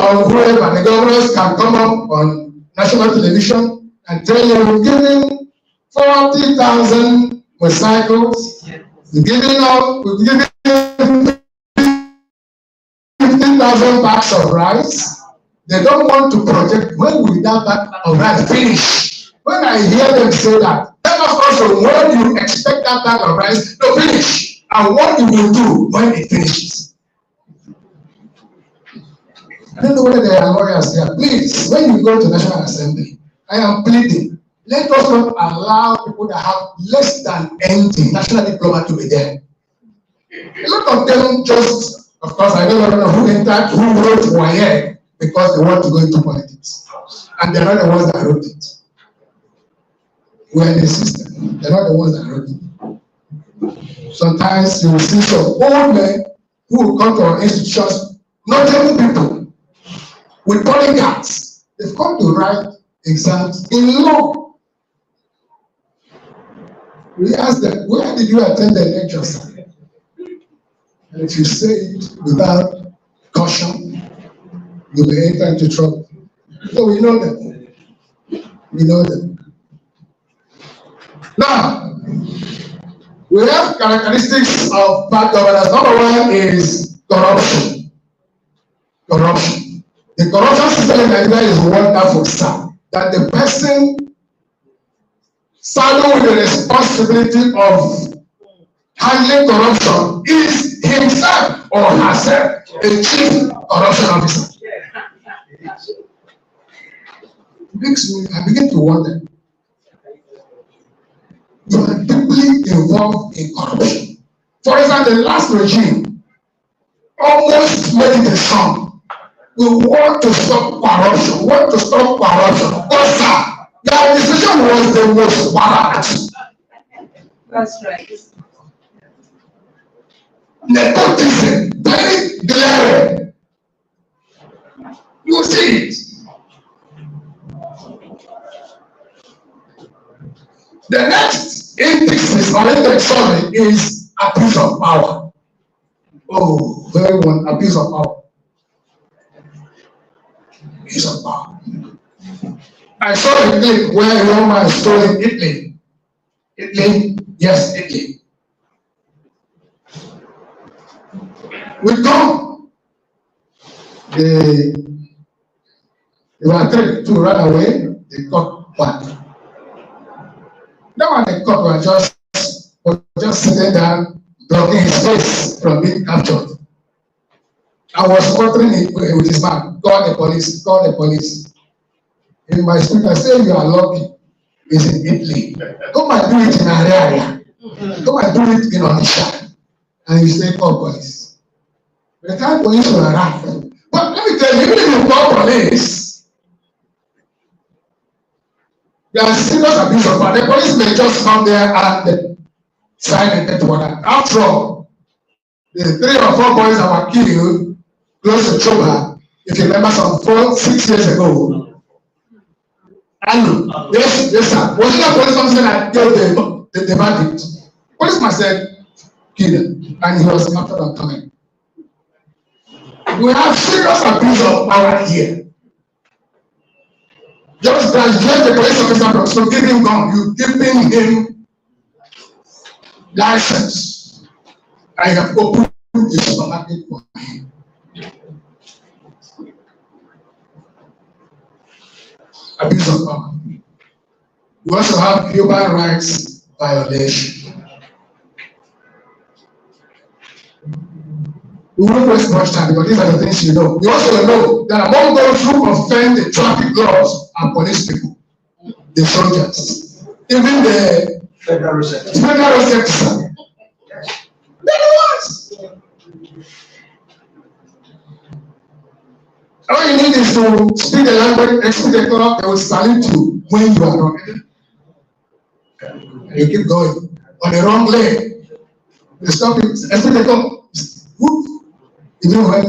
or whoever, the governors can come up on national television and tell you, we're giving 40,000 motorcycles, we're giving 15,000 bags of rice. They don't want to project when will that bag of rice finish. When I hear them say that, tell us also when you expect that bag of rice to finish and what you will do when it finishes. I don't know whether there are lawyers here. Please, when you go to National Assembly, I am pleading, let us not allow people that have less than ND, national diploma, to be there. A lot of them just, of course, I don't know who entered, who wrote YA because they want to go into politics. And they're not the ones that wrote it. We're in the system. They're not the ones that wrote it. Sometimes you will see some old men who will come to our institutions, not young people, with calling cards. They've come to write exams in law. We ask them, where did you attend the lectures? And if you say it without caution, you will enter into trouble. So we know them. We know them. Now, we have characteristics of bad governance. Number one is corruption. Corruption. The corruption system in Nigeria is wonderful, sir. That the person saddled with the responsibility of handling corruption is himself or herself a chief corruption officer. Makes me, I begin to wonder. You are deeply involved in corruption. For example, the last regime almost made it a song. We want to stop corruption. But sir, their decision was the most bad. That's right. Nepotism, very glaring. You see it. The next index or index survey is abuse of power. Oh, very one, abuse of power. Abuse of power. I saw a clip where a young man stole in Italy. Italy, yes, Italy. We come. They were trying to run away. They caught one. That one they caught was just sitting down, blocking his face from being captured. I was quartering it with his man. Call the police, call the police. In my speech, I say, you are lucky. It's in Italy. Come and do it in Area. Come and do it in Onisha. And you say, call police. But the time police will arrive. But let me tell you, even if you call police, there are serious abuse of power. The police may just come there and sign a death warrant. After all, the 3 or 4 boys that were killed close to Choba, if you remember, some 6 years ago. And yes, sir. Was it a police officer that gave the verdict? Policeman said, kill him. And he was after them coming. We have serious abuse of power here. Just graduate the police officer, so give him gun. You giving him license. I have opened the supermarket for him. Abuse of power. We also have human rights violation. We won't waste much time because these are the things you know. You also know that among those who offend the traffic laws are police people, the soldiers, even the federal sector. They're the ones. All you need is to speak the language, speak the color, they will salute you when you are wrong. And you keep going on the wrong lane. They stop you, speak the color. Even when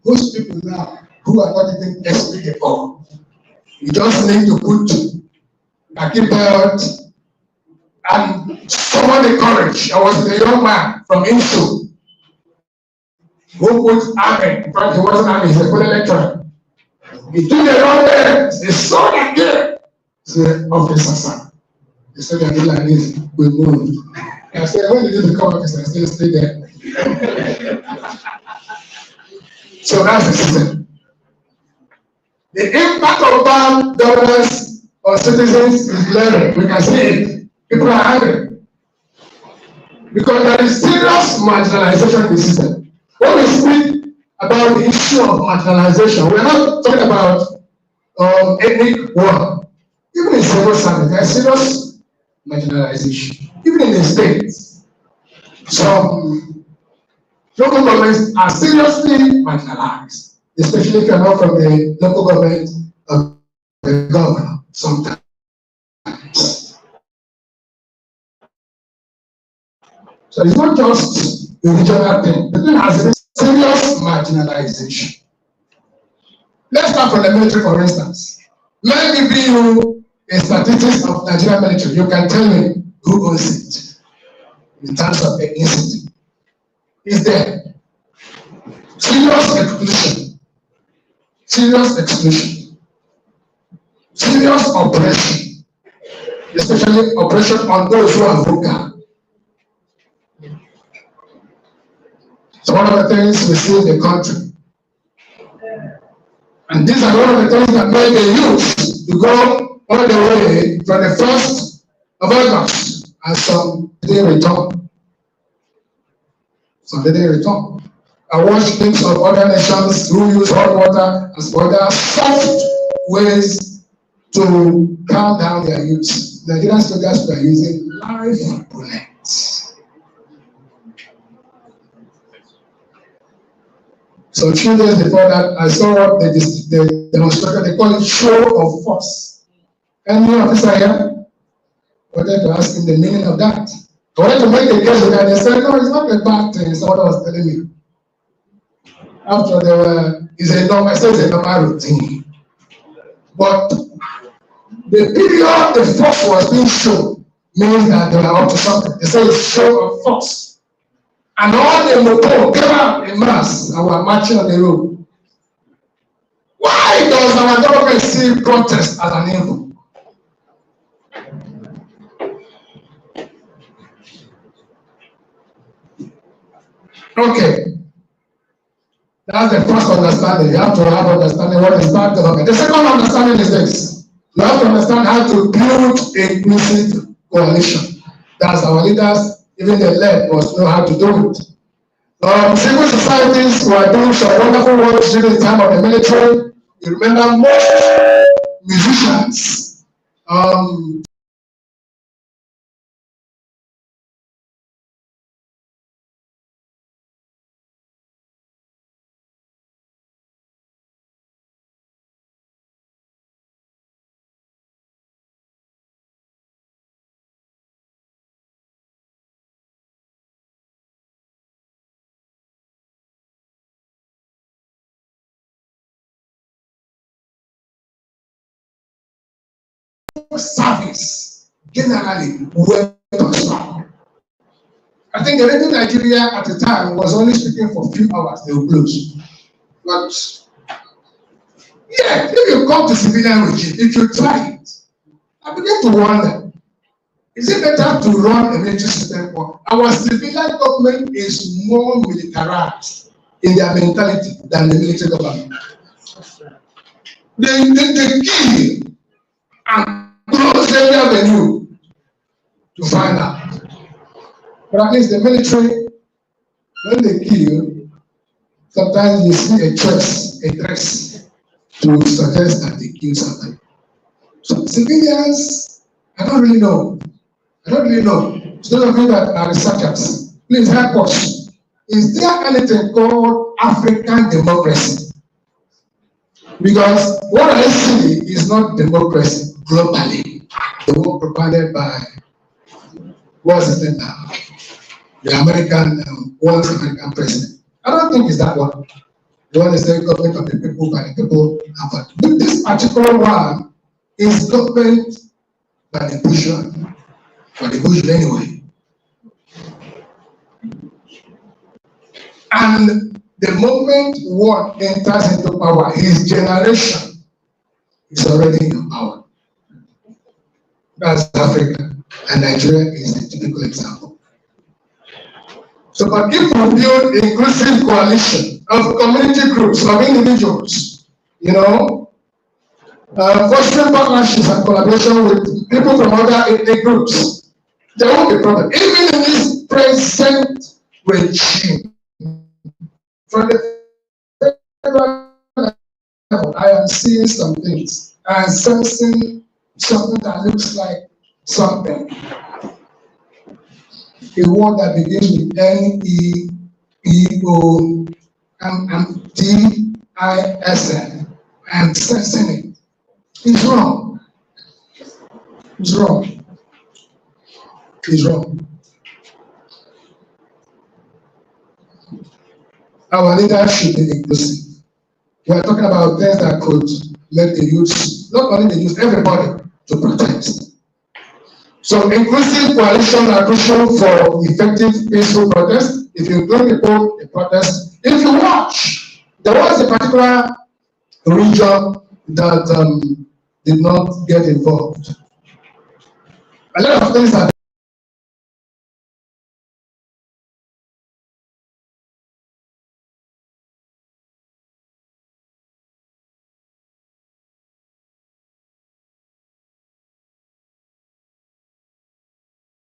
most people now who are not even explicable, you just need to put a key belt and summon the courage. I was with a young man from INSU who put army, in fact, he wasn't army, he's a college lecturer. He took the wrong way. He saw that there. Say, officer, sir. He said, I did like this. We moved. I said, when did you become officer? I said, stay there. So that's the system. The impact of bad governance on citizens is glaring. We can see it. People are angry. Because there is serious marginalization in the system. When we speak about the issue of marginalization, we're not talking about ethnic war. Even in civil service, there is serious marginalization. Even in the states, some local governments are seriously marginalized, especially if you're not from the local government of the governor sometimes. So it's not just a regional thing. The thing has a serious marginalization. Let's start from the military, for instance. Let me give you a statistics of Nigerian military. You can tell me who owns it in terms of ethnicity. Is there serious exclusion, serious exclusion, serious oppression, especially oppression on those who are vocal. So one of the things we see in the country. And these are one of the things that made the youth to go all the way from the 1st of August, and some didn't return. Some didn't return. I watched clips of other nations who use hot water as other soft ways to calm down their youth. Nigerian soldiers were using live bullets. So 2 days before that, I saw what they demonstrated. They call it show of force. Any officer here wanted to ask him the meaning of that. I wanted to make a case with that. They said, no, it's not a bad thing. Someone was telling me. After they were, it's a normal routine. But the period the force was being shown means that they were up to something. They said it's show of force. And all the motor came out in mass and were marching on the road. Why does our government see protest as an evil? Okay. That's the first understanding. You have to have understanding what is bad government. The second understanding is this. You have to understand how to build a inclusive coalition. That's our leaders. Even the left must know how to do it. Civil societies were doing some wonderful work during the time of the military. You remember most musicians. Service generally went on strike. I think the radio Nigeria at the time was only speaking for a few hours, they will close. But yeah, if you come to civilian regime, if you try it, I begin to wonder, is it better to run a military system or our civilian government is more militarized in their mentality than the military government? They kill and close every avenue to find out. But at least the military, when they kill, sometimes you see a trace to suggest that they kill somebody. So civilians, I don't really know. Those of you that are researchers, please help us. Is there anything called African democracy? Because what I see is not democracy globally. The one provided by, what's his name now? The American, once American president. I don't think it's that one. The one is the government of the people, by the people. But this particular one is government by the bushman, for the bush anyway. And the moment one enters into power, his generation is already in power. That's Africa, and Nigeria is a typical example. So, but if we build inclusive coalition of community groups, of individuals, fostering partnerships and collaboration with people from other ethnic groups, there won't be problem. Even in this present regime, from the federal level, I am seeing some things and sensing something that looks like something. A word that begins with N-E-E-O-M-M-T-I-S-N. I am sensing it. It's wrong. It's wrong. It's wrong. Our leaders should be inclusive. We are talking about things that could make the youth, not only the youth, everybody to protest. So inclusive coalition are crucial for effective peaceful protest. If you include people in protest, if you watch, there was a particular region that did not get involved. A lot of things are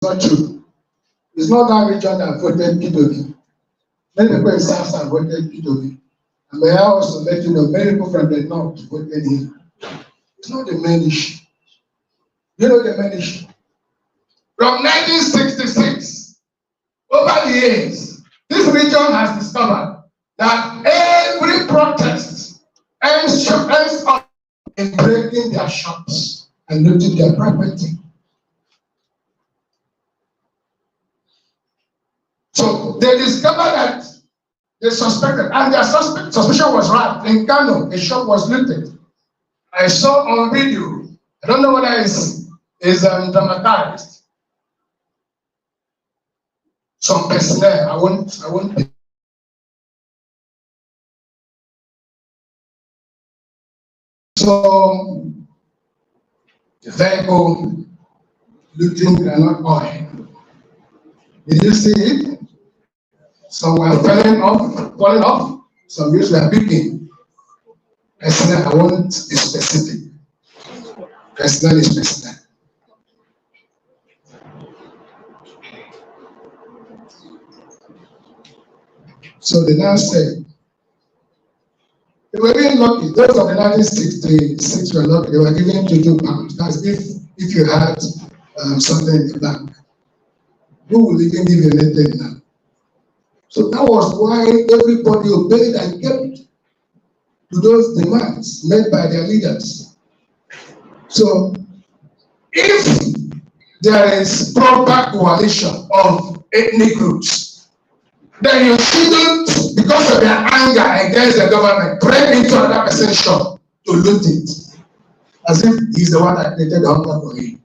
not true. It's not that region that voted PDP. Many people in South have voted PDP. And may I also let you know, many people from the North voted him. It's not the main issue. You know the main issue? From 1966, over the years, this region has discovered that every protest ends up in breaking their shops and looting their property. So they discovered that they suspected, and their suspicion was right. In Kano, a shop was looted. I saw on video, I don't know whether it's dramatized. Some personnel, I won't. So, the vehicle looting granite oil. Did you see it? Some were falling off, some wheels were picking. Personnel, I won't be specific. Personnel is personnel. So they now say, they were really lucky. Those of the 1966 were lucky. They were given £22. That's if you had something in the bank. Who will even give you anything now? So that was why everybody obeyed and kept to those demands made by their leaders. So if there is proper coalition of ethnic groups, then you shouldn't, because of their anger against the government, break into another person's shop to loot it, as if he's the one that created the hunger for him.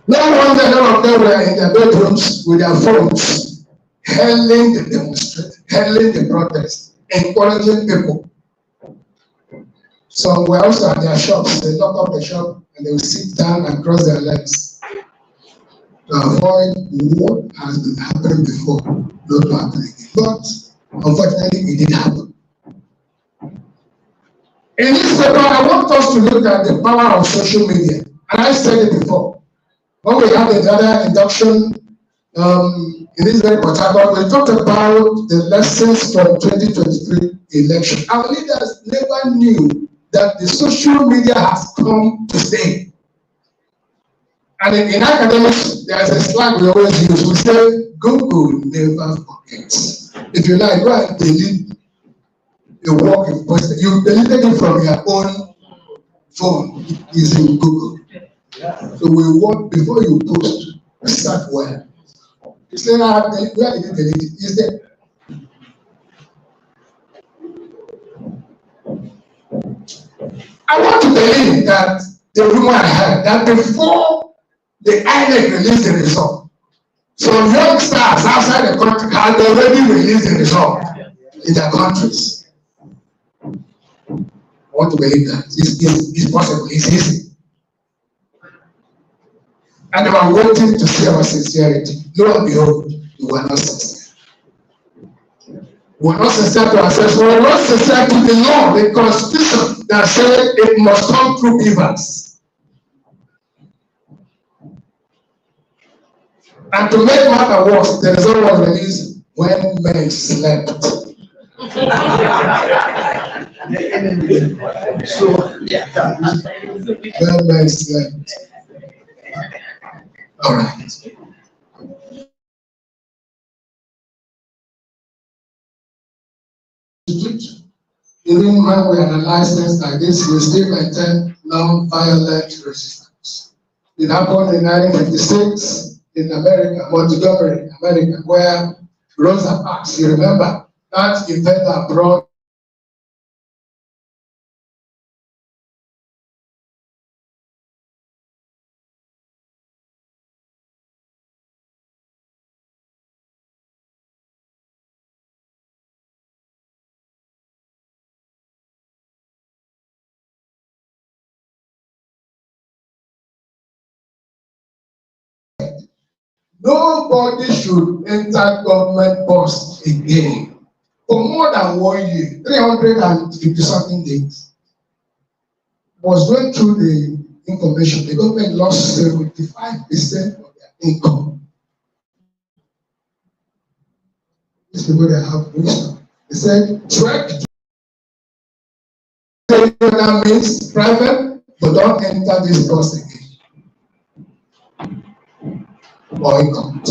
No wonder none of them were in their bedrooms with their phones, hailing the demonstration, hailing the protest, encouraging people. Some were also at their shops. They lock up the shop and they will sit down and cross their legs to avoid what has been happening before, not to happen again. But unfortunately, it did happen. In this paper, I want us to look at the power of social media. And I said it before. When we had another induction in this very PORT-HACOURT, we talked about the lessons from 2023 election. Our leaders never knew that the social media has come to stay. And in academics, there's a slang we always use. We say, Google never forgets. If you like, go and delete the work you posted. You deleted it from your own phone using Google. So we want, before you post, start where? You say, where did you delete it? Is there? I want to believe that the rumor I heard that before the INEC released the result, some young stars outside the country had already released the result in their countries. want to believe that. It's possible, it's easy. And they were waiting to see our sincerity. Lo and behold, we were not sincere. We were not sincere to ourselves. We were not sincere to the law, the constitution that said it must come through givers. And to make matter worse, the result was released when men slept. When men slept. All right. Even when we analyze things like this, we still maintain non-violent resistance. It happened in 1956 in America, Montgomery, America, where Rosa Parks, you remember, that event that brought nobody should enter government bus again for more than 1 year, 350-something days. Was going through the information, the government lost 75% of their income. These people that have wisdom. They said, trek that means private, but don't enter this bus again. Or income.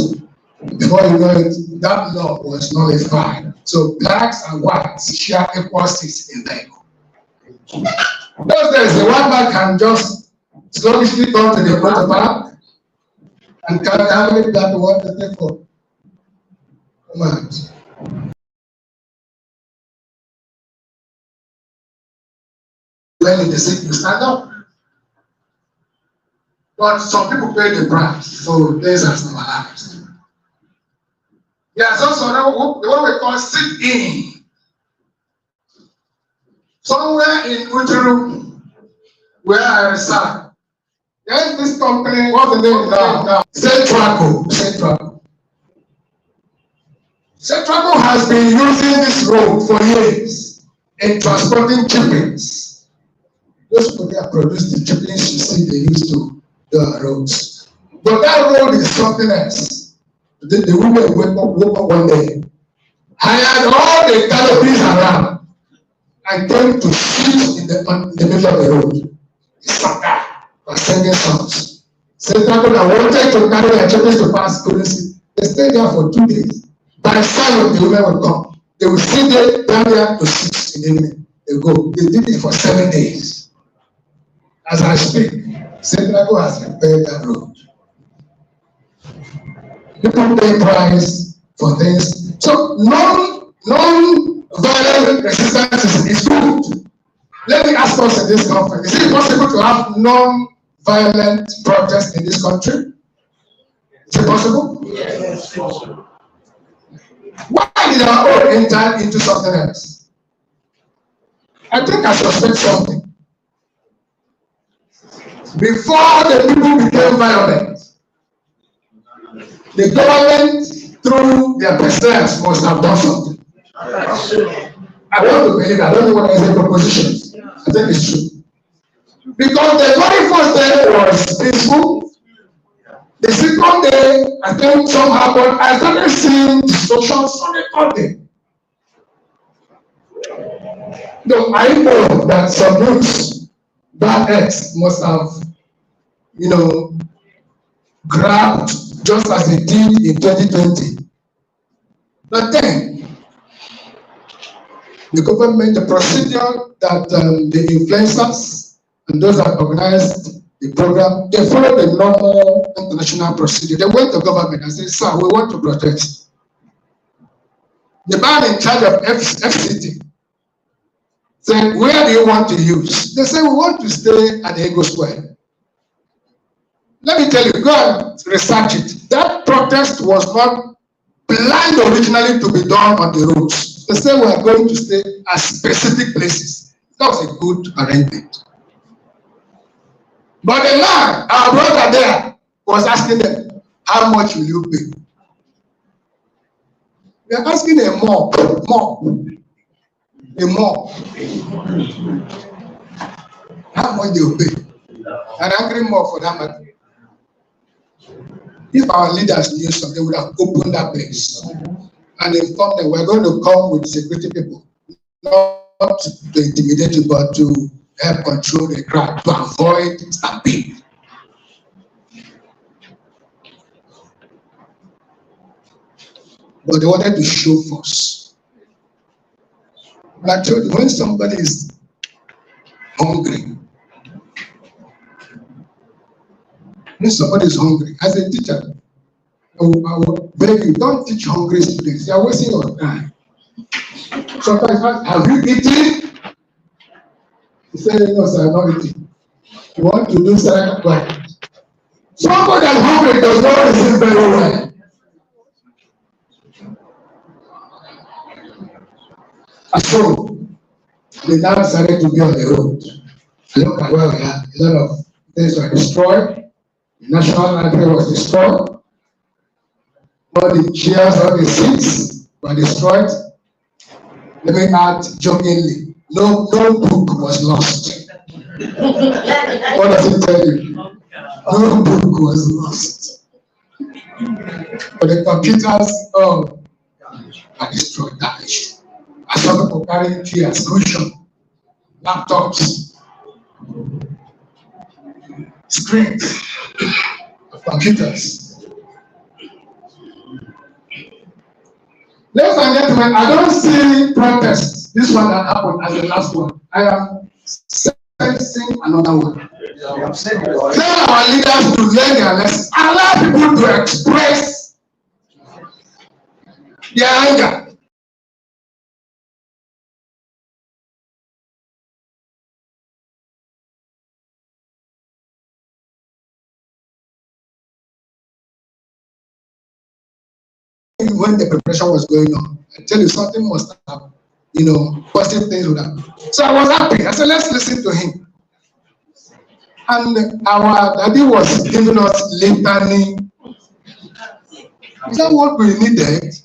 Before you know it, that law was nullified. So blacks and whites share equal seats in the income. Those days, the white man can just sluggishly go to the motor park and calculate that what to take for command. When in the seat, you stand up. But some people pay the price, so this has normalized. There's also what we call sit-in. Somewhere in Uturu, where I reside, there's this company, what's the name now? Centraco. Centraco has been using this road for years in transporting chickens. Those people that produce the chickens you see they used to the roads. But that road is something else. The women woke up one day, hired all the canopies around, and came to sit in the middle of the road. Saka was singing songs. Centraco that wanted to carry their children to pass couldn't see. They stayed there for 2 days. By the time the women would come, they would sit there down there to 6 in the evening. They go. They did it for 7 days. As I speak, Centraco has repaired that road. People pay price for things. So non-violent resistance is good. Let me ask us in this conference, is it possible to have non-violent protest in this country? Is it possible? Yes. Why did our own enter into something else? I think I suspect something. Before the people became violent, the government, through their presidents, must have done something. I want to believe, I don't know what is the proposition. I think it's true. Because the very first day was peaceful. The second day, I think something happened. I started seeing distortions on the third day. No, I know that some groups, bad eggs, must have, grabbed just as they did in 2020. But then, the government, the procedure that the influencers and those that organized the program, they followed the normal international procedure. They went to government and said, sir, we want to protest. The man in charge of FCT said, where do you want to use? They said, we want to stay at the Ego Square. Let me tell you, go and research it. That protest was not planned originally to be done on the roads. They said we are going to stay at specific places. That was a good arrangement. But the man, our brother there, was asking them, how much will you pay? They are asking a mob. How much they will pay? An angry mob for that matter. If our leaders knew something, they would have opened that place and informed them, we're going to come with security people, not to intimidate you, but to help control the crowd, to avoid stampede. But they wanted to show force. But I told you, when somebody is hungry, as a teacher, I will beg you, don't teach hungry students. You are wasting your time. Sometimes, have you eaten? He said, no, sir, I'm not eating. You want to do select right. Somebody that's hungry does not receive very well. And so, they now decided to be on the road. Look at where we are. A lot of things were destroyed. The National Library was destroyed. All the chairs, all the seats were destroyed. Let me add jokingly, no book was lost. What does it tell you? No book was lost. But the computers are destroyed, damaged. I saw people carrying chairs, cushion, laptops, screens of computers. Ladies and gentlemen, I don't see protest. This one that happened as the last one. I am sensing another one. Tell our leaders to learn their lessons. Allow people to express their anger. When the preparation was going on, I tell you something must have, positive things would happen. So I was happy. I said, let's listen to him. And our daddy was giving us litany. Is that what we needed?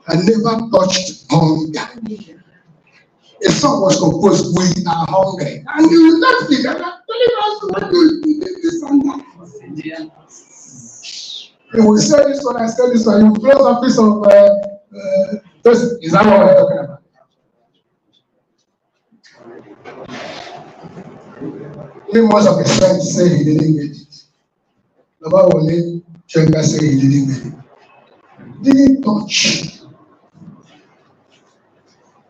I never touched hunger. A song was composed, "We Are Hungry." And you left it. And I'm telling us what you did this and that. You will say this one, I say this one. You close a piece of is that what we're talking about? Even most of his friends say he didn't get it. Baba Wole Chenga say he didn't get it. Didn't touch.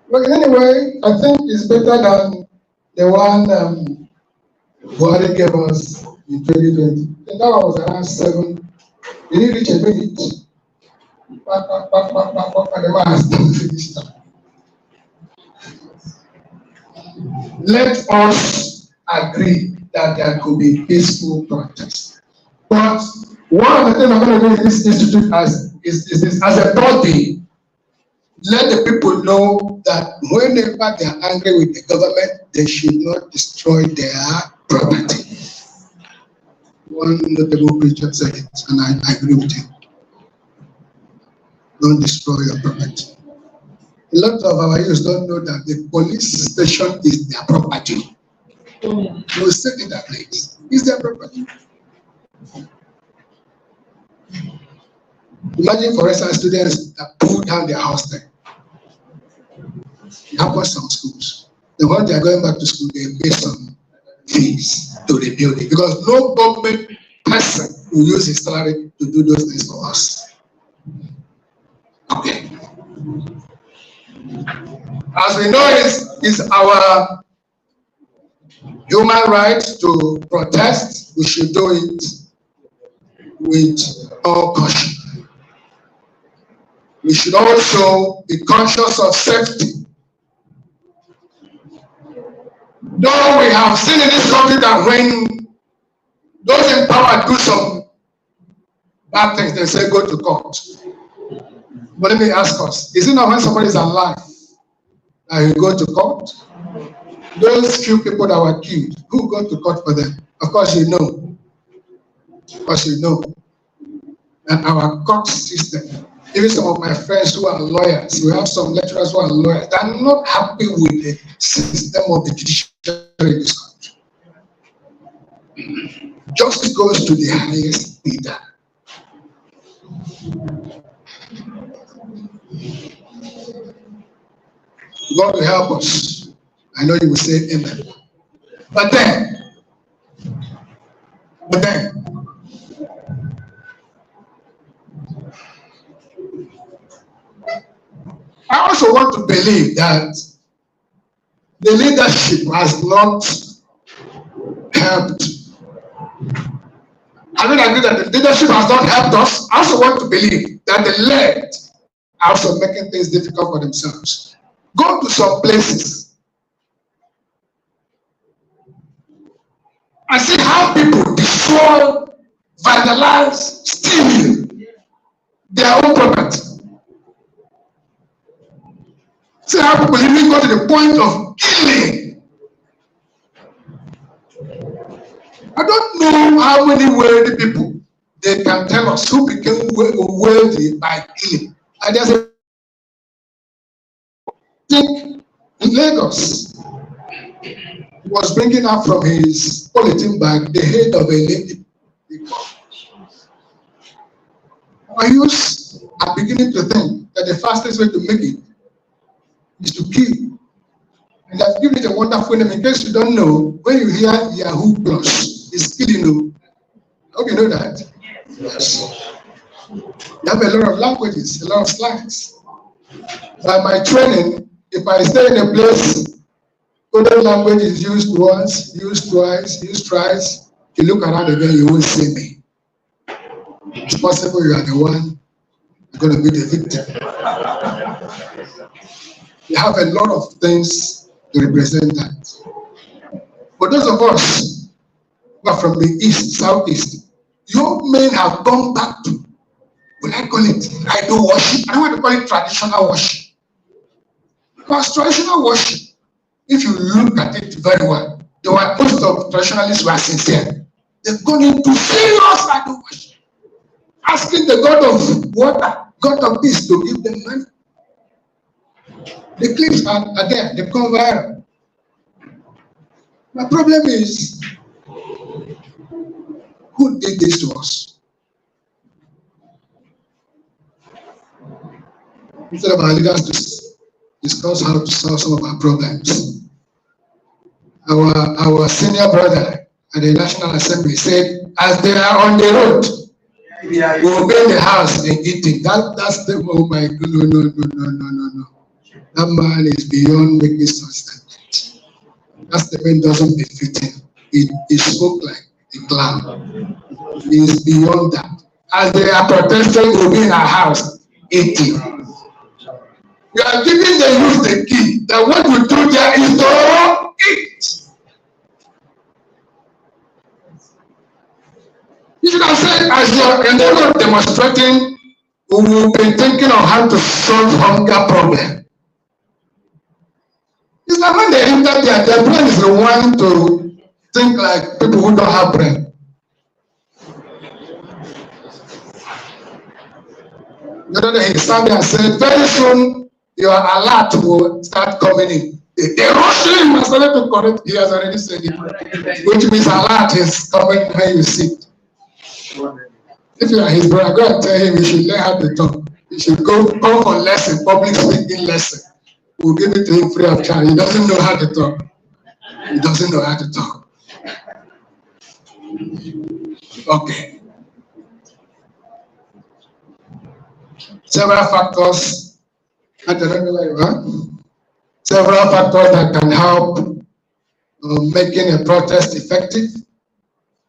But anyway, I think it's better than the one Buhari gave us in 2020. That one was around 7. He didn't reach a minute. The man has done finished. Let us agree that there could be peaceful protest. But one of the things I'm going to do in this institute is this: as a body, let the people know that whenever they are angry with the government, they should not destroy their property. One notable preacher said it, and I agree with him. Don't destroy your property. A lot of our youth don't know that the police station is their property. You will sit in that place. It's their property. Imagine, for instance, students that pull down their hostel. It happens some schools. The ones they are going back to school, they pay some fees to rebuild it, because no government person will use his salary to do those things for us. Okay. As we know, it's our human right to protest. We should do it with all caution. We should also be conscious of safety. Though we have seen in this country that when those in power do some bad things, they say go to court. But let me ask us, is it not when somebody is alive I will go to court. Those few people that were killed, who go to court for them? Of course you know. Of course you know. And our court system, even some of my friends who are lawyers, we have some lecturers who are lawyers, they are not happy with the system of the judiciary in this country. Justice goes to the highest bidder. God will help us. I know you will say amen. But then, I also want to believe that the leadership has not helped. I don't agree that the leadership has not helped us. I also want to believe that the led are also making things difficult for themselves. Go to some places and see how people destroy, vandalize, steal their own property. See how people even go to the point of killing. I don't know how many wealthy people they can tell us who became wealthy by killing. And there's a thing in Lagos. He was bringing up from his polythene bag the head of a lady. Our youths are beginning to think that the fastest way to make it is to kill. And I've given it a wonderful name. In case you don't know, when you hear Yahoo Plus, it's killing. I hope you know that. Yes. You have a lot of languages, a lot of slangs. By my training, if I stay in a place, other language is used once, used twice, used thrice, you look around again, you won't see me. It's possible you are the one going to be the victim. You have a lot of things to represent that. But those of us who are from the east, southeast, your men have gone back to, will I call it idol worship? I don't want to call it traditional worship. Because traditional worship, if you look at it very well, most of traditionalists were sincere. They've gone into serious idol worship, asking the God of water, God of this, to give them money. The clips are there, they come viral. My problem is, who did this to us? Instead of our leaders to discuss how to solve some of our problems. Our senior brother at the National Assembly said, as they are on the road, we will build the house and eat it. That's the, oh my God, no. That man is beyond making such statements. That statement doesn't befit him. It spoke like a clown. He is beyond that. As they are protesting, we will be in our house eating. You are giving the youth the key that what we do there is to eat. You should have said, as you are in the road demonstrating, we will be thinking of how to solve hunger problem. It's like when they enter there, their brain is the one to think like people who don't have brain. The other day he sat there and said, very soon your alert will start coming in. They rushed him and started to correct. He has already said it, which means alert is coming when you sit. If you are his brother, go and tell him he should learn how to talk. He should go for lesson, public speaking lesson. We'll give it to him free of charge. He doesn't know how to talk. He doesn't know how to talk. Okay. Several factors. I don't know where you are. Several factors that can help making a protest effective.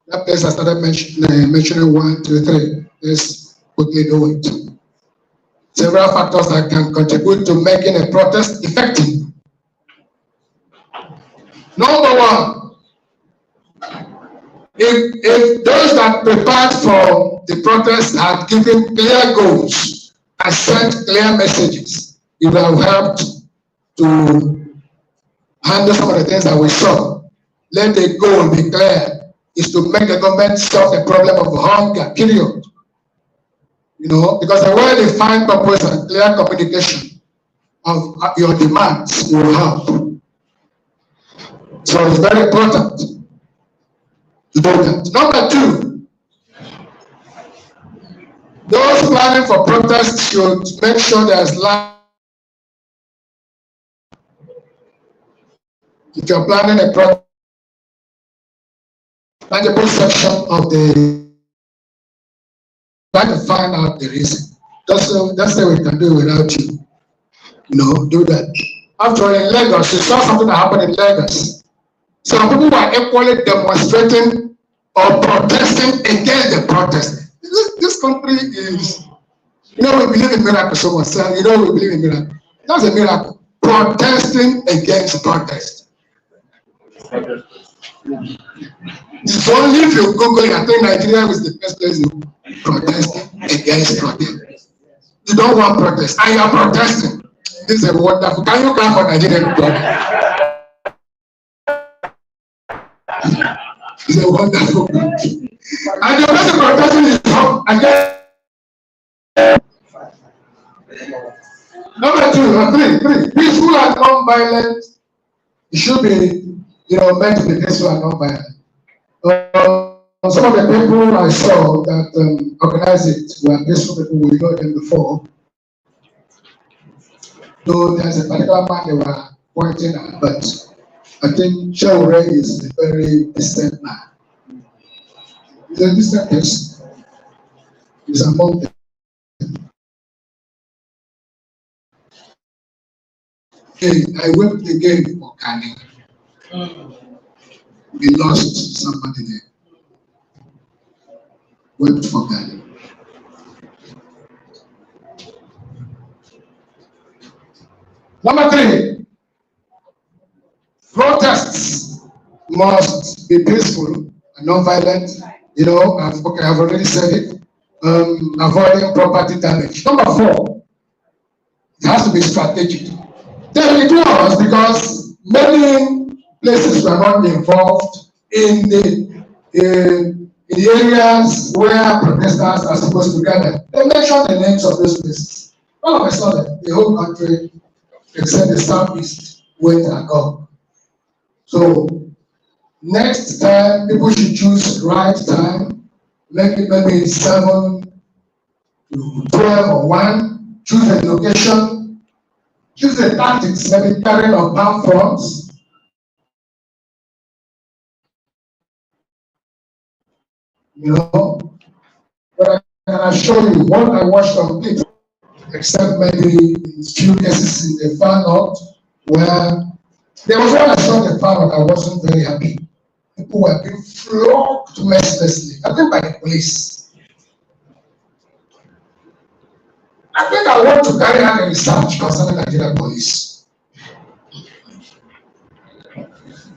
That place I started mentioning 1, 2, 3. Let's quickly do it. Several factors that can contribute to making a protest effective. Number one, if those that prepared for the protest had given clear goals and sent clear messages, it would have helped to handle some of the things that we saw. Let the goal be clear, is to make the government solve the problem of hunger, period. You know, because the way they find purpose and clear communication of your demands will help. So it's very important to do that. Number two, those planning for protests should make sure there's land. If you're planning a protest, tangible section of the, try to find out the reason. That's the way we can do it without you. You know, do that. After all, in Lagos, you saw something that happened in Lagos. Some people were equally demonstrating or protesting against the protest. This country is, you know, we believe in miracles. Someone said, you know, we believe in miracles. That's a miracle. Protesting against protest. It's only if you Google it, I think Nigeria is the best place to protest against protest. You don't want protest, and you are protesting. This is a wonderful. Can you clap for Nigerian protest? It's a wonderful country. And the person protesting is wrong against. Number three, peaceful and non-violent. It should be, you know, meant to be peaceful and non-violent. Some of the people I saw that organized it were peaceful people. We know them before. Though there's a particular man they were pointing at, but I think Shaure is a very decent man. He's a decent person. He's among them. I wept again for Kani. We lost somebody there. Wept for Kani. Number three, protests must be peaceful and non-violent. You know, I've already said it. Avoiding property damage. Number four, it has to be strategic. Then it was because many places were not involved in the areas where protesters are supposed to gather. They mentioned the names of those places. All of a sudden, the whole country, except the southeast, went and gone. So next time, people should choose the right time. Make it maybe 7 to 12 or 1. Choose a location. Choose the tactics, maybe carrying of armed fronts. You know, but I can assure you, what I watched on people, except maybe in few cases in the far north, where there was one I saw in the far north, I wasn't very happy. People were being flogged mercilessly, I think by the police. I think I want to carry out a research concerning Nigerian police.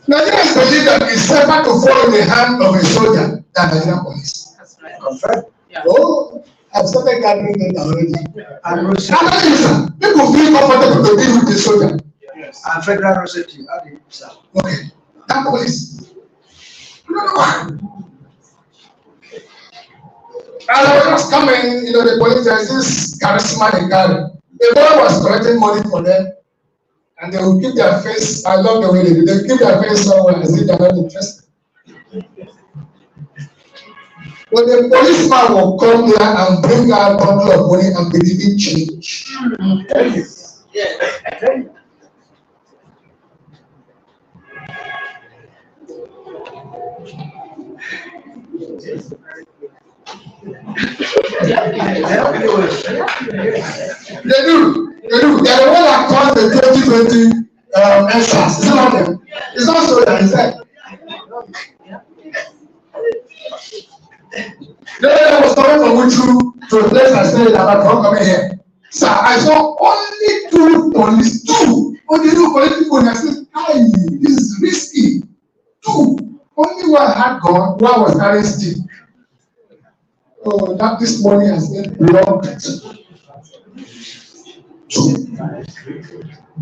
Nigerians believe that it's safer to fall in the hand of a soldier than Nigerian police. That's right. Confirm. Yeah. Oh, I've started gathering it already. And road How safety. many is that? People feel comfortable to deal with the soldier. Yes. And federal road safety. How do you sir? Okay, that police. You don't know why. As I was just coming, you know, the police, there's this charisma they carry. The boy was collecting money for them, and they will keep their face. I love the way they do. They keep their face somewhere as if they're not interested. But the policeman will come there and bring out a bundle of money and believe in change. Yeah. They do. They are the one that caused the 2020 EndSARS. It's not them. It's not so that it's that. Then I was coming from Uchu to a place I stayed about before coming here. Sir, I saw only 2 police, 2. Only 2 police people, and I said, "Hey, this is risky." 2. Only one had gone, one was carrying stick. Oh, that this morning has been blocked.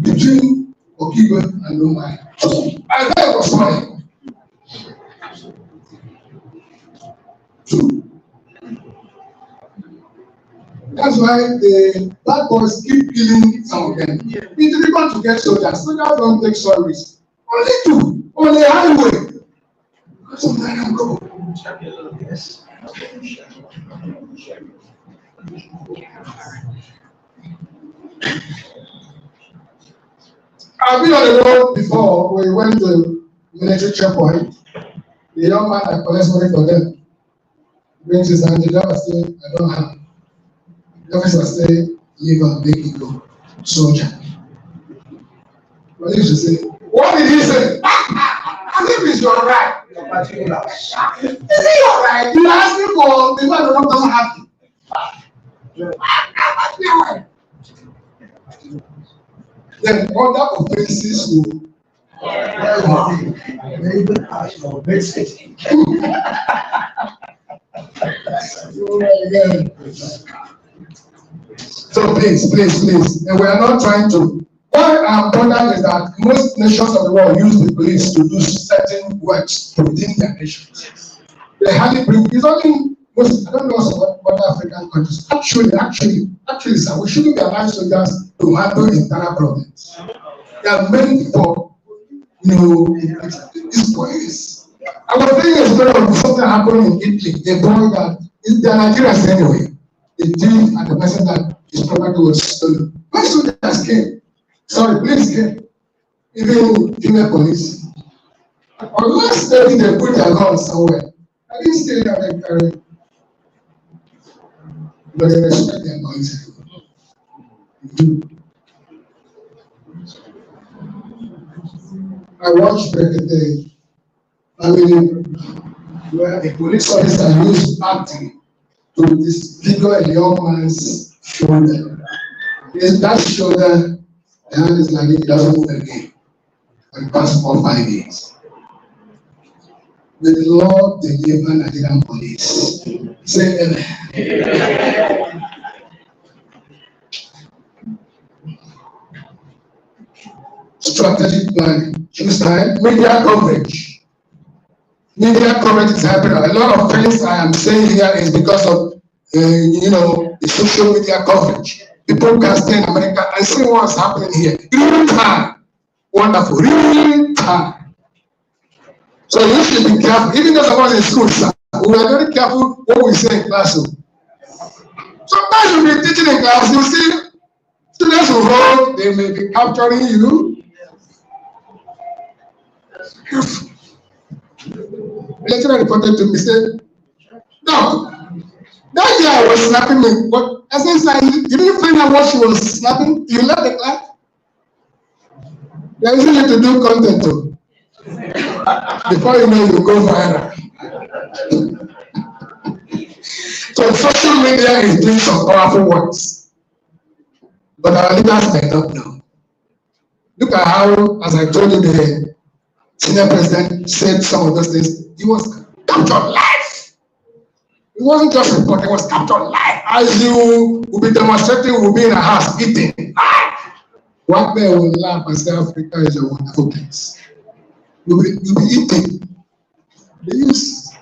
between Okibe and Omai. I thought it was funny. 2. That's why the bad boys keep killing some of them. It's difficult to get soldiers. Soldiers don't take service. Only 2 on the highway. Because of that, I'm go. Yes. I've been on the road before. We went to military checkpoint. The young man that collects money for them brings his hand. The driver says, I don't have. The officer says, leave and make it go. Soldier. Police should say, what did he say? As if it's your right. Your particulars. Is it your right? You are asking for the man who doesn't have it. Then other offenses will. Even ask for basic. So please, and we are not trying to. What I'm bothered is that most nations of the world use the police to do certain works within their nations. They hardly bring. It's only most. I don't know some other African countries. Actually, sir, we shouldn't be allowing soldiers to handle internal problems. They are meant for, these boys. I was telling a story of something happened in Italy. A boy that they are Nigerians anyway. The thief and the person that his property was stolen. When soldiers came, police came, even female police. Unless they put their guns somewhere, I didn't say that they carry, but they respect their guns. I watched the where a police officer used acting to disfigure a young man's shoulder. In that shoulder, the hand is like it doesn't move again for the past 4 or 5 years. May the Lord deliver Nigerian police. Say amen. Strategic planning. Choose time. Media coverage. Media coverage is happening. A lot of things I am saying here is because of the social media coverage. People can stay in America and see what's happening here. Real time. Wonderful. Real time. So you should be careful. Even though someone is in school, sir, we are very careful what we say in class. Sometimes you'll be teaching in class, you see students who hold, they may be capturing you. Careful. The lecturer reported to me, said, no, that girl was snapping me. But I said, sir, you didn't find out what she was snapping? You left the class? There isn't need to do content too. Before you know, you go viral. So social media is doing some powerful works. But our leaders may not know. Look at how, as I told you, the senior president said some of those things. He was captured live. It wasn't just reported, it was captured live. As you will be demonstrating, will be in a house eating. One man will laugh and say, Africa is a wonderful place. You'll be eating. The youths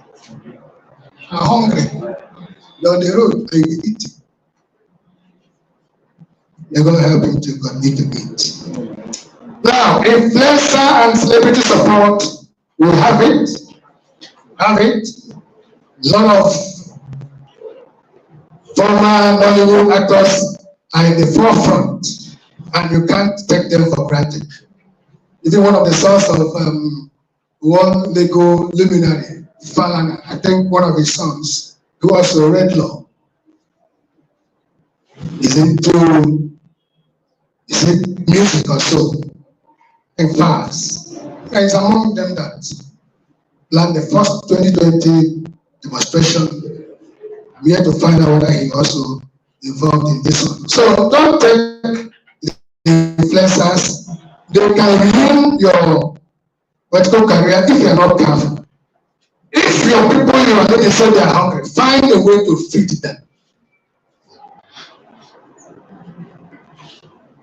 are hungry. You're on the road and you'll be eating. You're going to help him to continue to eat. Now, influencer and celebrity support, we have it. A lot of former Nollywood actors are in the forefront, and you can't take them for granted. Even one of the sons of one Lego luminary, Falana, I think one of his sons, who was a Redlaw, is into music or so, and fast. And it's among them that planned the first 2020 demonstration. I'm here to find out whether he also involved in this one. So don't take the influencers. They can ruin your political career if you're not careful. If your people in your lady say they are hungry, find a way to feed them.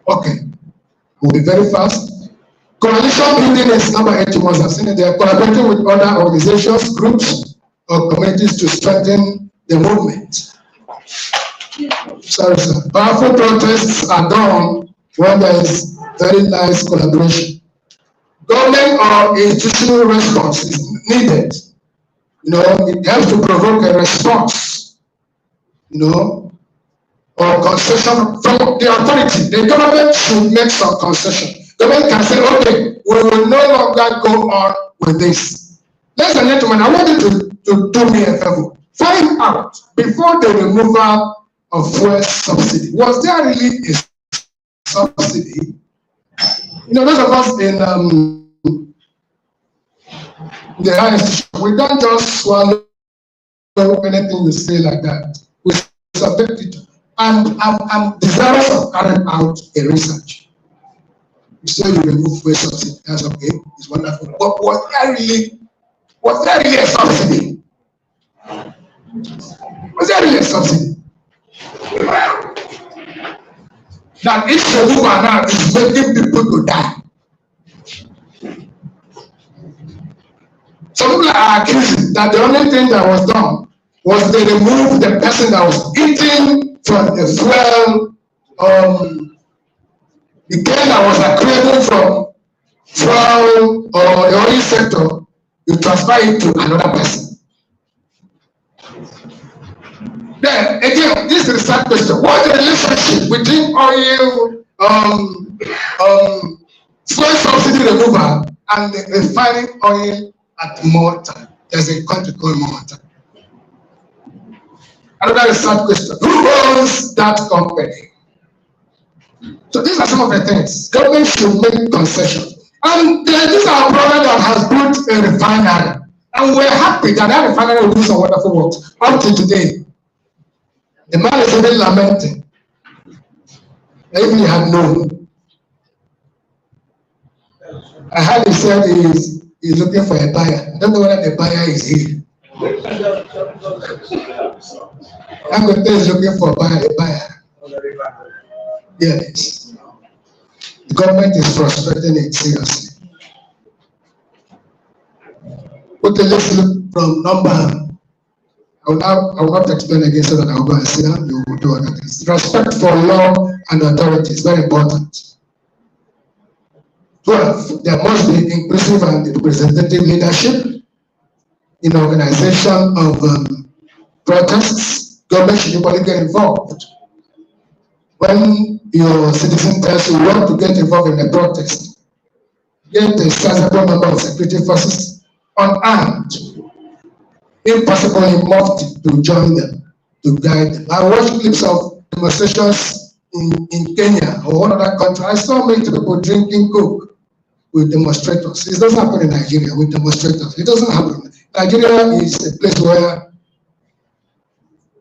Okay, we'll be very fast. Coalition building is number 8. You must have seen it there. Collaborating with other organizations, groups, or communities to strengthen the movement. Sorry, sir. Powerful protests are done when there is very nice collaboration. Government or institutional response is needed. It has to provoke a response, or concession from the authority. The government should make some concession. The government can say, okay, we will no longer go on with this. Ladies and gentlemen, I want you to do me a favor. Find out, before the removal of fuel subsidy, was there really a subsidy? Those of us in the higher institution, we don't just swallow anything we say like that. We subject it. And I'm desirous of carrying out a research. You say you remove fuel subsidy, that's okay, it's wonderful. But was there really a subsidy? Was there really a subsidy? That if the woman now is making people to die. Some people are accusing that the only thing that was done was they removed the person that was eating from the fuel, the gain that was accruing from fuel or the oil sector, you transfer it to another person. Then again, this is the third question. What is the relationship between oil, fuel subsidy removal and the refining oil at Malta? There's a country called Malta. Another third question. Who owns that company? So these are some of the things. Government should make concessions. And this is our brother that has built a refinery. And we're happy that that refinery will do some wonderful work. Up to today, the man is even lamenting. If he had known. I heard he said he's looking for a buyer. I don't know whether the buyer is here. I'm going to say he's looking for a buyer. Yes. The government is frustrating it seriously. Okay, let's look from number. I will not explain again so that I will go and sit down. You will do other things. Respect for law and authority is very important. 12. There must be inclusive and representative leadership in organization of protests. Government should equally get involved. When your citizen tells you want to get involved in a protest, get a sizable number of security forces unarmed, if possible in mufti, to join them, to guide them. I watched clips of demonstrations in Kenya or one other country. I saw many people drinking Coke with demonstrators. It doesn't happen in Nigeria with demonstrators. It doesn't happen. Nigeria is a place where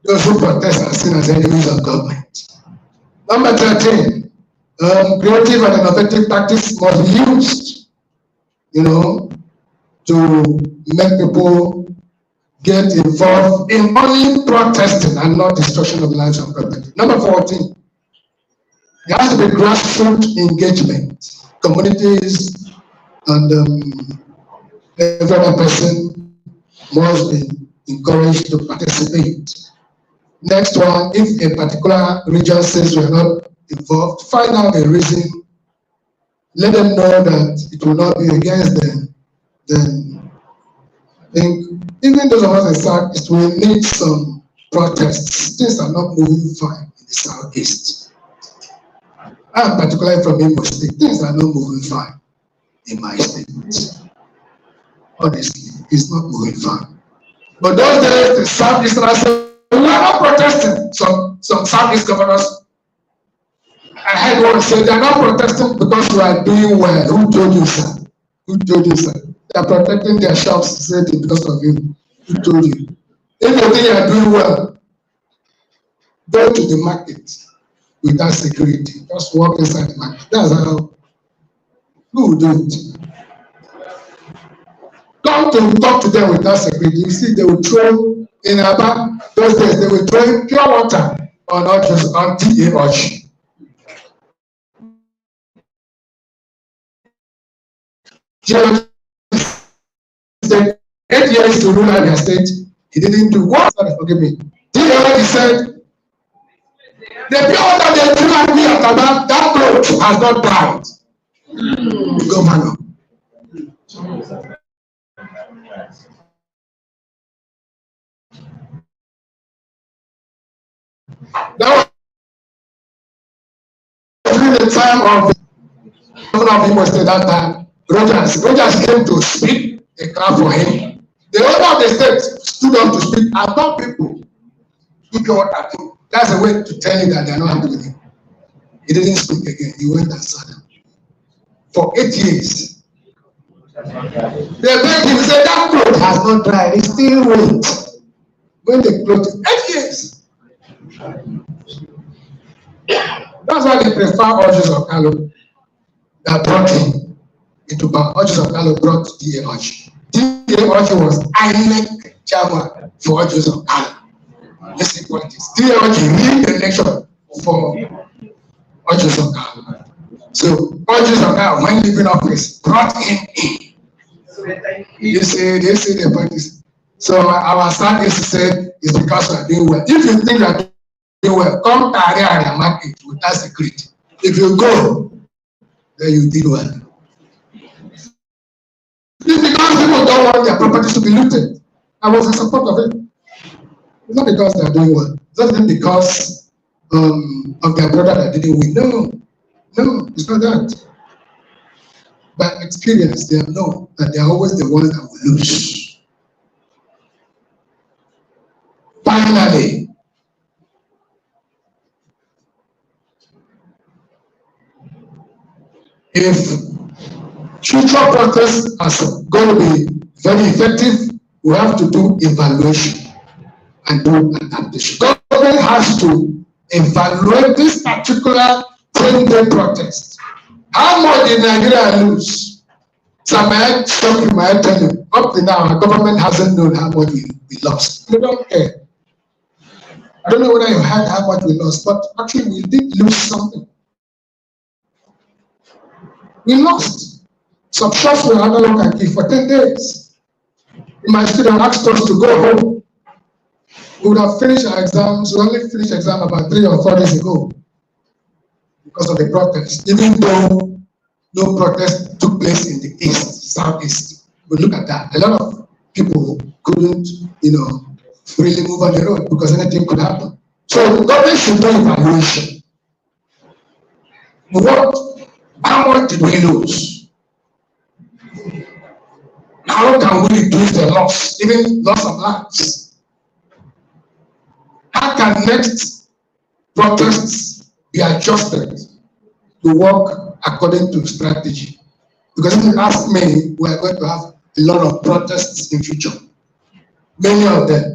those who protest are seen as enemies of government. Number 13, creative and innovative tactics must be used, to make people get involved in only protesting and not destruction of lives and property. Number 14, there has to be grassroots engagement. Communities and every other person must be encouraged to participate. Next one, if a particular region says we are not involved, find out the reason. Let them know that it will not be against them. Then I think even those of us in Southeast will need some protests. Things are not moving fine in the Southeast. I'm particularly from Imo State. Things are not moving fine in my state. Honestly, it's not moving fine. But those days, the Southeasterners said, we are not protesting. Some Southeast governors, I heard one say, they are not protesting because you are doing well. Who told you, sir? Who told you, sir? They are protecting their shops because of you. Who told you? If you think you are doing well, go to the market without security. Just walk inside the market. That's how. Who will do it? Come to talk to them without security. You see, they will throw in Aba, those days, they will throw pure water on TA Osh. Said 8 years to rule Abia State, he didn't do what? Sorry, forgive me. He said, the pure that they threw at me after that cloth has not died. Governor. That was during the time of the governor of Imo State that time. Rogers came to speak, a crowd for him. The owner of the state stood up to speak, and not people took what I think. That's a way to tell you that they are not happy with him. He didn't speak again. He went and sat down. For 8 years. They begged him, said that cloth has not dried. He still wait. When the cloth 8 years. That's why they prefer Orji's Okalo that brought him into power. Orji's Okalo brought D.A. Orji. D.A. Orji was INEC chairman for Orji's Okalo. Listen, politics. D.A. Orji won the election for Orji's Okalo. So Orji's Okalo, when leaving office, brought him in. They say the politics. So our son is said it's because we are doing well. If you think that you will come to area market without security. If you go, then you did well. It's because people don't want their properties to be looted. I was in support of it. It's not because they are doing well. It's not because of their brother that didn't win. No, it's not that. By experience, they know that they are always the ones that will lose. Finally, if future protests are going to be very effective, we have to do evaluation and do adaptation. Government has to evaluate this particular 10-day protest. How much did Nigeria lose? So may I tell you, up to now, our government hasn't known how much we lost. We don't care. I don't know whether you heard how much we lost, but actually we did lose something. We lost. Some shops were under lock and key for 10 days. My student asked us to go home. We would have finished our exams. We only finished exam about 3 or 4 days ago because of the protest. Even though no protest took place in the east, southeast. But look at that. A lot of people couldn't, freely move on the road because anything could happen. So the government should do evaluation. How much did we lose? How can we reduce the loss, even loss of lives? How can next protests be adjusted to work according to strategy? Because if you ask me, we are going to have a lot of protests in future. Many of them.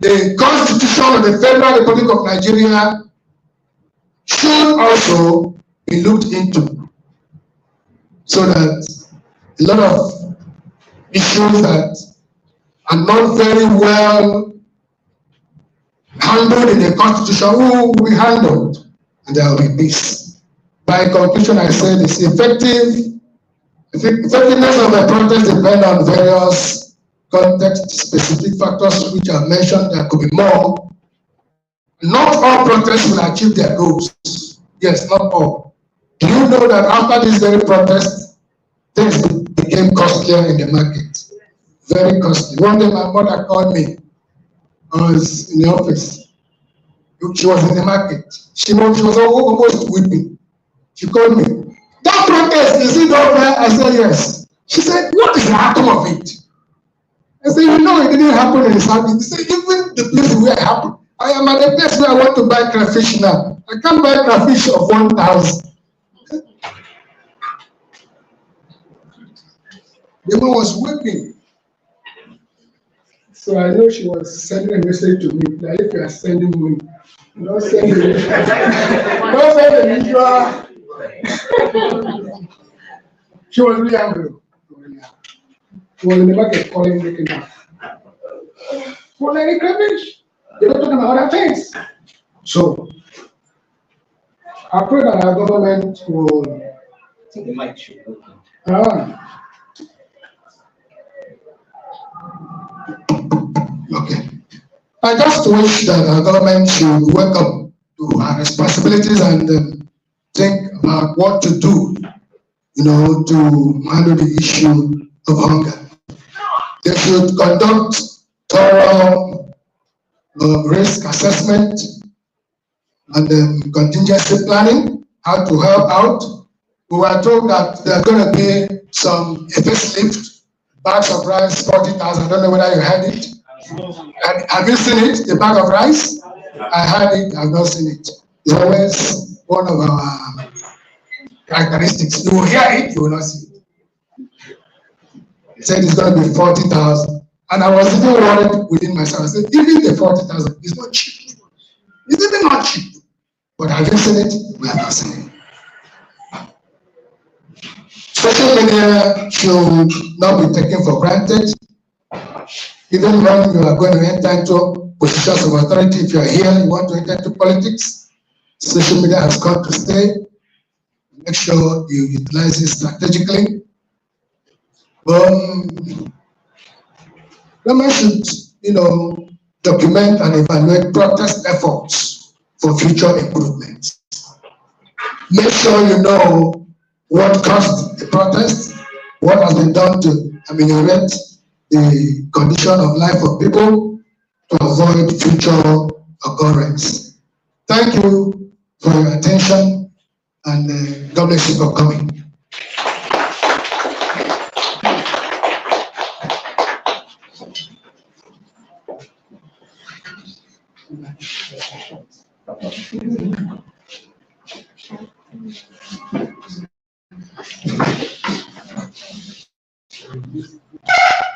The Constitution of the Federal Republic of Nigeria should also be looked into so that a lot of issues that are not very well handled in the Constitution will be handled and there will be peace. By conclusion, I said it's effectiveness of the protest depends on various context-specific factors which are mentioned. There could be more. Not all protests will achieve their goals. Yes, not all. Do you know that after this very protest, things became costlier in the market? Very costly. One day my mother called me. I was in the office. She was in the market. She was almost weeping. She called me. That protest, is it over? I said, yes. She said, what is the outcome of it? I said, it didn't happen in the Southeast. She said, even the place where it happened. I am at the place where I want to buy crayfish now. I can't buy crayfish of 1,000. The woman was weeping. So I know she was sending a message to me that if you are sending money, don't send it. Don't send the usual. She was really angry. She was in the market calling, making up. For like crayfish. They were talking about other things. So I pray that our government will think the mic should be open. Okay. I just wish that our government should wake up to our responsibilities and think about what to do, to handle the issue of hunger. They should conduct thorough risk assessment and contingency planning, how to help out. We were told that there are going to be some facelift, bags of rice, 40,000. I don't know whether you heard it. Have you seen it, the bag of rice? I heard it, I've not seen it. It's always one of our characteristics. You will hear it, you will not see it. He said it's going to be 40,000. And I was even worried within myself. I said, even the 40,000 is not cheap. It's even not cheap. But have you seen it? We have not seen it. Social media should not be taken for granted. Even when you are going to enter into positions of authority, if you are here, you want to enter into politics, social media has come to stay. Make sure you utilize it strategically. Government should, document and evaluate protest efforts for future improvement. Make sure you know what caused the protest, what has been done to ameliorate the condition of life of people to avoid future occurrence. Thank you for your attention, and God bless you for coming.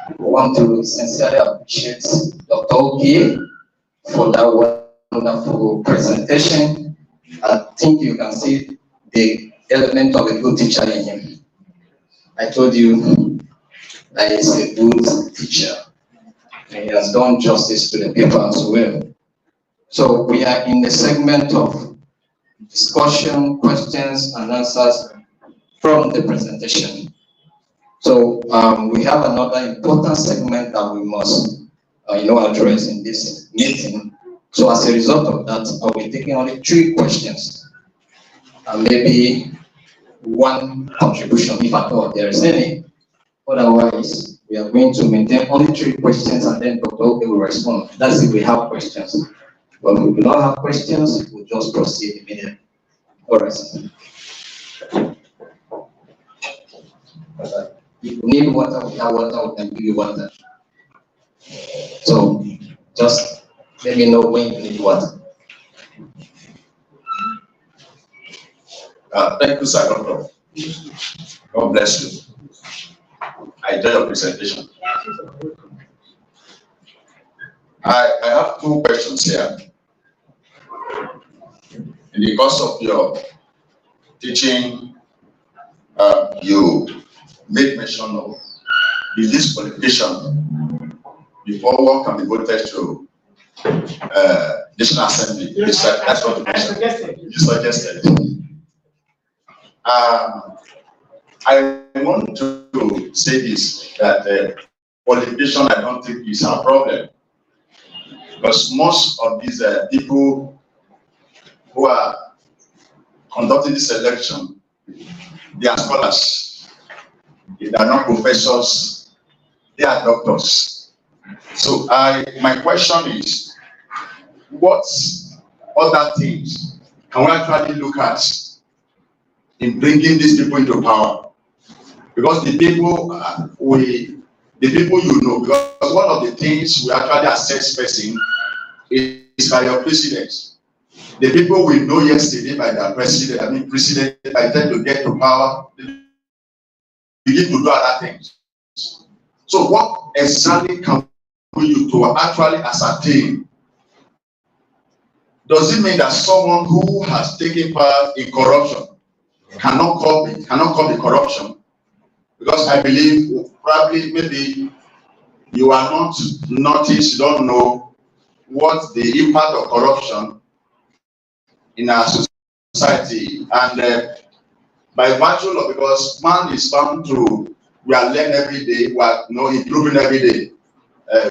I want to sincerely appreciate Dr. Oki for that wonderful presentation. I think you can see the element of a good teacher in him. I told you that he's a good teacher, and he has done justice to the paper as well. So we are in the segment of discussion, questions, and answers from the presentation. So we have another important segment that we must, address in this meeting. So as a result of that, I'll be taking only 3 questions, and maybe 1 contribution, if at all there is any. Otherwise, we are going to maintain only 3 questions, and then Dr. Oke will respond. That's if we have questions. But if we do not have questions, we'll just proceed immediately. All right. If you need water, we have water, we can give you water. So just let me know when you need water. Thank you, Sir Doctor. God bless you. I enjoy your presentation. I have 2 questions here. In the course of your teaching, you made mention of the least qualification before one can be voted to National Assembly. That's what you suggested. I want to say this, that qualification I don't think is a problem, because most of these people who are conducting this election, they are scholars. They are not professors, they are doctors. So my question is, what other things can we actually look at in bringing these people into power? Because the people because one of the things we actually assess person is by your president. The people we know yesterday by their president, by the time to get to power, they begin to do other things. So what exactly can we do to actually ascertain? Does it mean that someone who has taken part in corruption cannot call the corruption? Because I believe probably maybe you are not noticed, you don't know what the impact of corruption in our society. And by virtue of, because man is bound to, we are learning every day, we are improving every day.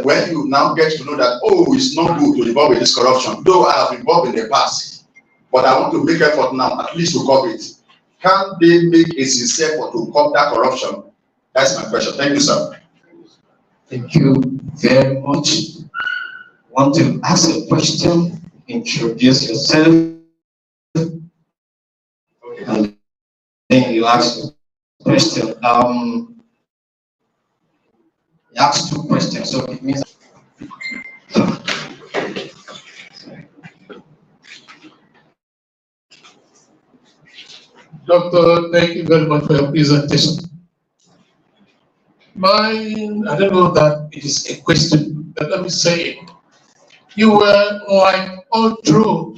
When you now get to know that, oh, it's not good to involve in this corruption, though I have involved in the past, but I want to make effort now, at least to curb it. Can they make a sincere effort to curb that corruption? That's my question. Thank you, sir. Thank you very much. Want to ask a question? Introduce yourself. Okay. And then you ask a question. You ask two questions, so it means. Doctor, thank you very much for your presentation. Mine, I don't know that it is a question, but let me say it. You were like all through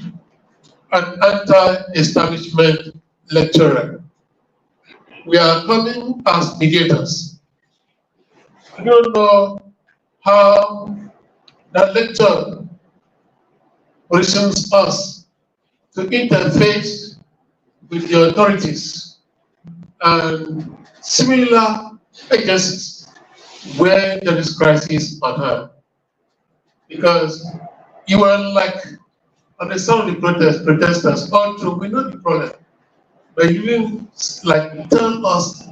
an anti-establishment lecturer. We are coming as mediators. I don't know how that lecture positions us to interface with the authorities and similar agencies where there is crisis on hand. Because you were like on the side of the protesters, all through, we know the problem. But you didn't like tell us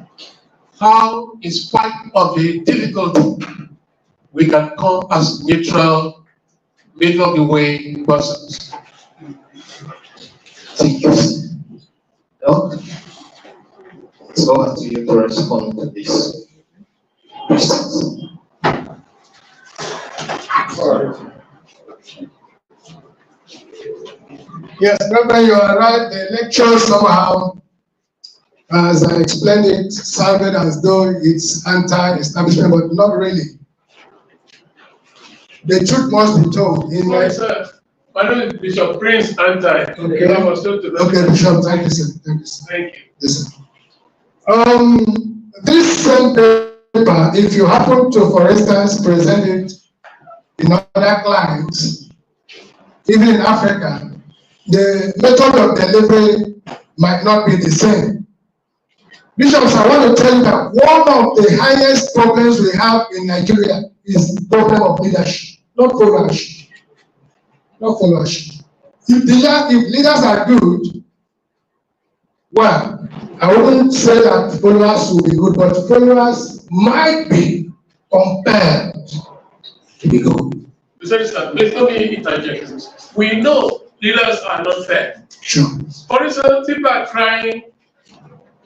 how, in spite of the difficulty, we can come as neutral, middle of the way persons. Thank you. Doc, it's over to you to respond to this questions. Yes, Reverend, you are right. The lecture somehow, as I explained it, sounded as though it's anti-establishment, but not really. The truth must be told. Sorry, sir. My name is Bishop Prince Anti. Okay. Okay, Bishop, thank you, sir. Thank you, sir. Thank you. Yes, sir. This same paper, if you happen to, for instance, present it in other clients, even in Africa, the method of delivery might not be the same. Bishops, I want to tell you that one of the highest problems we have in Nigeria is the problem of leadership, not followership. Not followership. If leaders are good, well, I wouldn't say that followers will be good, but followers might be compelled to be good. Please let me interject. We know leaders are not fair. Sure. For instance, people are crying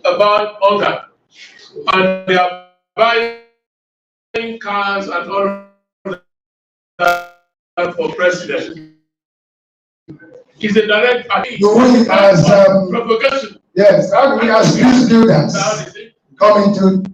about hunger, and they are buying cars and all that for president. It's a direct provocation. Yes, how do we as peace builders come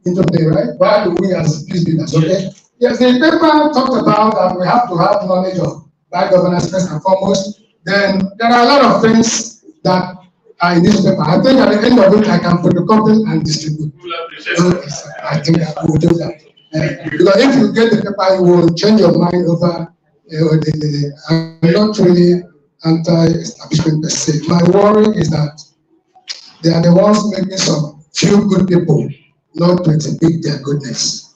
into play, right? Why do we as peace builders, okay? Yes, the paper talked about that we have to have knowledge of bad governance first and foremost. Then there are a lot of things that are in this paper. I think at the end of it, I can photocopy and distribute. I think I will do that. Because if you get the paper, you will change your mind over I'm not really anti-establishment per se. My worry is that they are the ones making some few good people not to exhibit their goodness.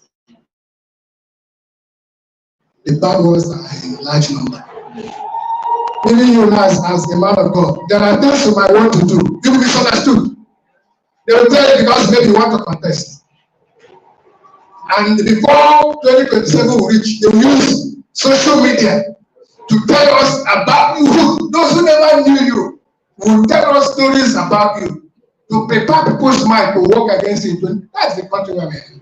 The bad ones are in large number. Even you as a man of God, there are things you might want to do. You will be misunderstood. They will tell you because maybe you want to contest. And before 2027 will reach, they will use social media to tell us about you. Those who never knew you will tell us stories about you to prepare people's mind to work against you. That's the country we're in.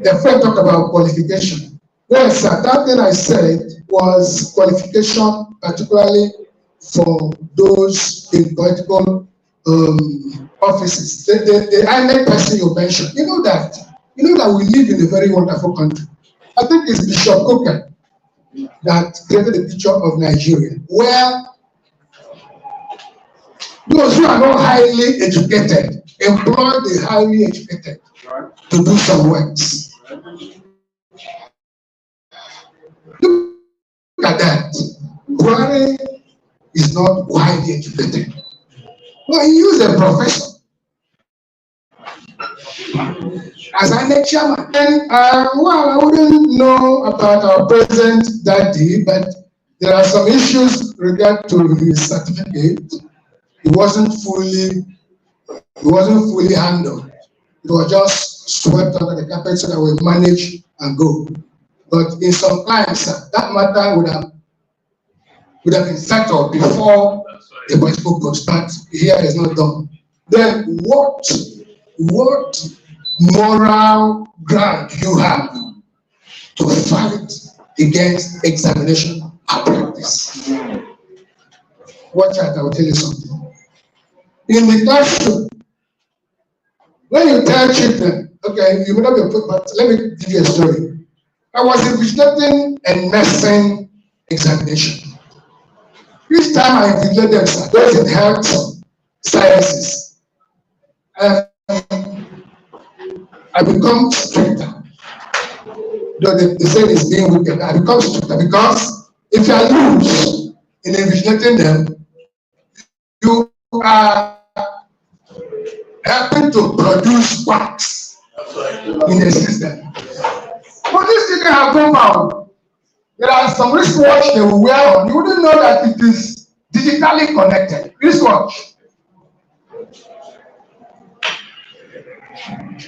The friend talked about qualification. Yes, sir, that thing I said was qualification, particularly for those in political offices. The INEC person you mentioned, you know that we live in a very wonderful country. I think it's Bishop Coker that created a picture of Nigeria, where those who are not highly educated employ the highly educated to do some works. Look at that. Buhari is not widely educated. But he used a profession as a chairman. And well, I wouldn't know about our president that day, but there are some issues regard to his certificate. It wasn't fully handled. It was just swept under the carpet so that we manage and go. But in some times, that matter would have been settled before the political could start. Here is not done. Then what moral ground do you have to fight against examination malpractice? Watch out, I will tell you something. In the classroom, when you tell children, okay, you may not be put, but let me give you a story. I was invigilating a nursing examination. Each time I invigilate them, those in health sciences, I become stricter. Though they say it's being wicked, I become stricter because if I lose in invigilating them, you are helping to produce wax in the system. But these children have come out. There are some wristwatch they will wear on. You wouldn't know that it is digitally connected. Wristwatch.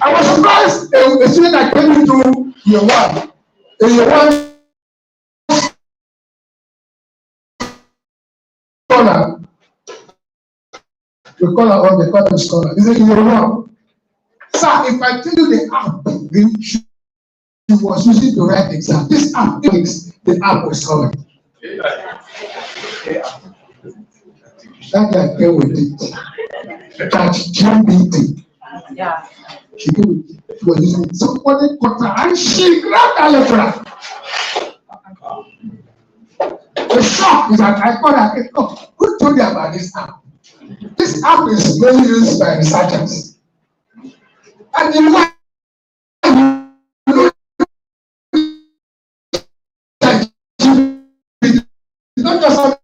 I was surprised a student that came into year one. In year one scholar, we call her on the call him scholar. He said, year one. Sir, if I tell you the app, she was using to write exam. This app thinks the app was covered. That guy came with it. ChatGPT. Yeah. She came with it. She was using it. Somebody caught her and she grabbed her lecturer. The shock is that I called her. Oh, who told you about this app? This app is mainly used by researchers. And in one, not just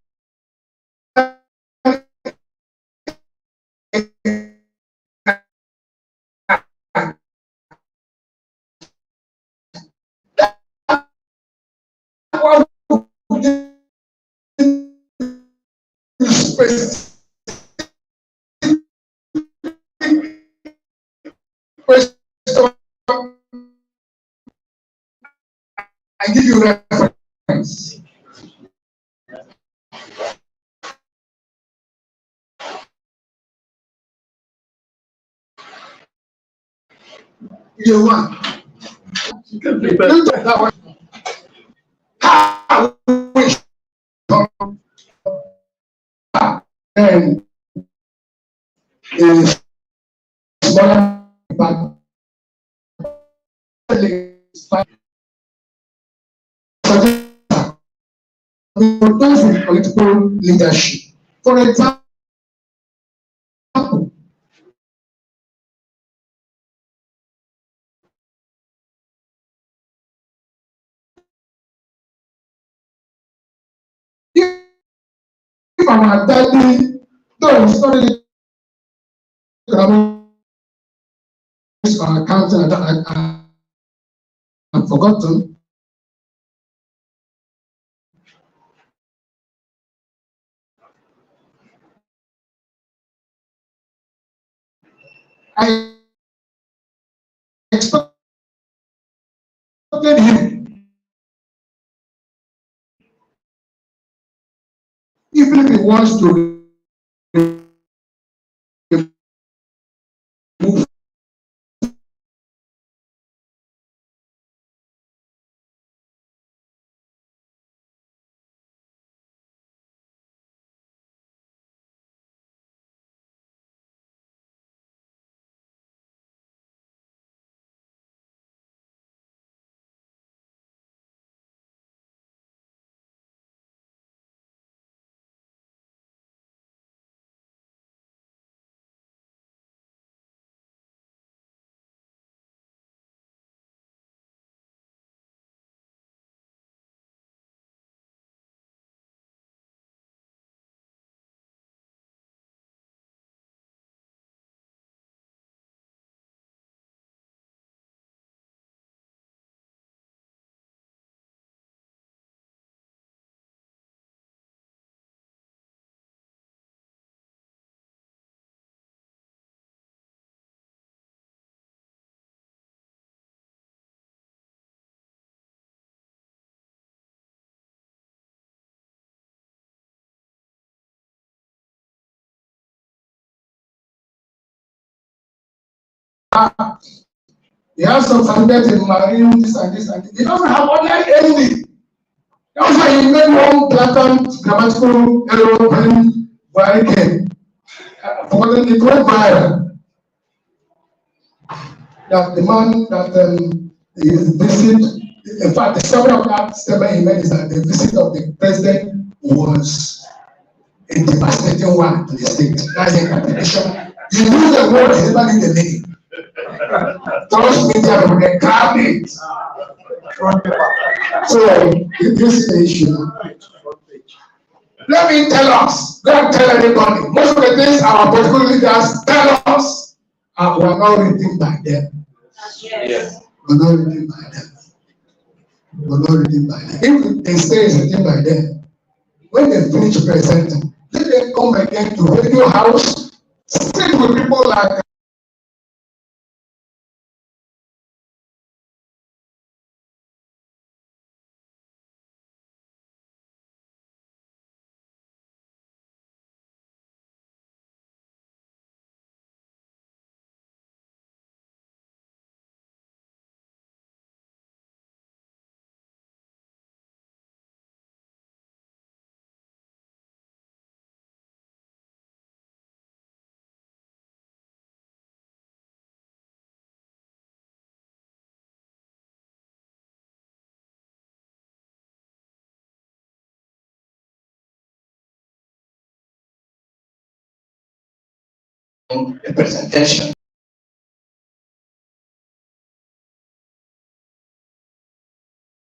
I give you reference. Year one. Don't talk that way. How we come and is smaller but for those with political leadership. For example, if our daddy, though we studied economics or accounting, I've forgotten. I expected him, even if he wants to remove He has some certificate in marine, this and this and this. He doesn't have ordinary anything. That's why he made one blatant grammatical error when Buhari came. Forgotten, it went viral. That the man that his visit, in fact, the summary of that statement he made is that the visit of the president was a devastating one to the state. That's the interpretation. You use the word, you never need the meaning. Those media people, they grab it. So, this is the issue. Let me tell us, let me tell everybody, most of the things our political leaders tell us, we're not reading by them. Yes. We're not reading by them. We're not reading by them. If they say it's written by them, when they finish presenting, let them come again to radio house, sit with people like a presentation.